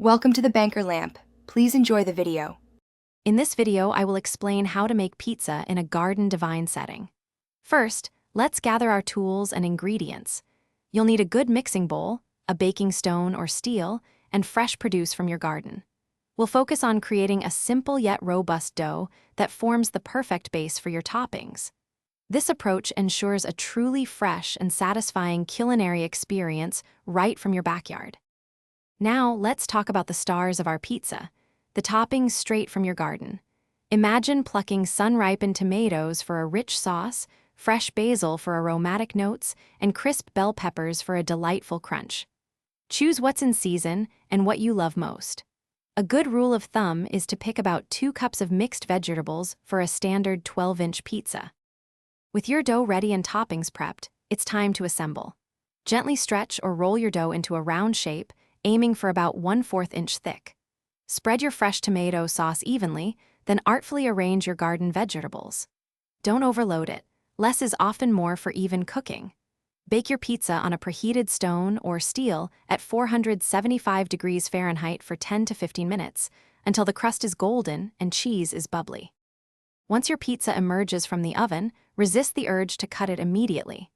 Welcome to the Banker Lamp. Please enjoy the video. In this video, I will explain how to make pizza in a garden divine setting. First, let's gather our tools and ingredients. You'll need a good mixing bowl, a baking stone or steel, and fresh produce from your garden. We'll focus on creating a simple yet robust dough that forms the perfect base for your toppings. This approach ensures a truly fresh and satisfying culinary experience right from your backyard. Now, let's talk about the stars of our pizza, the toppings straight from your garden. Imagine plucking sun-ripened tomatoes for a rich sauce, fresh basil for aromatic notes, and crisp bell peppers for a delightful crunch. Choose what's in season and what you love most. A good rule of thumb is to pick about 2 cups of mixed vegetables for a standard 12-inch pizza. With your dough ready and toppings prepped, it's time to assemble. Gently stretch or roll your dough into a round shape, aiming for about 1/4 inch thick. Spread your fresh tomato sauce evenly, then artfully arrange your garden vegetables. Don't overload it. Less is often more for even cooking. Bake your pizza on a preheated stone or steel at 475 degrees Fahrenheit for 10 to 15 minutes, until the crust is golden and cheese is bubbly. Once your pizza emerges from the oven, resist the urge to cut it immediately.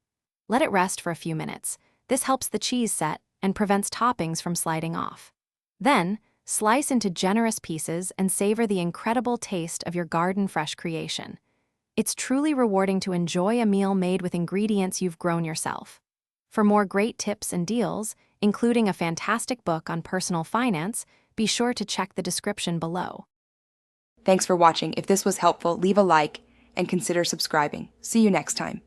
Let it rest for a few minutes. This helps the cheese set and prevents toppings from sliding off. Then, slice into generous pieces and savor the incredible taste of your garden-fresh creation. It's truly rewarding to enjoy a meal made with ingredients you've grown yourself. For more great tips and deals, including a fantastic book on personal finance, be sure to check the description below. Thanks for watching. If this was helpful, leave a like and consider subscribing. See you next time.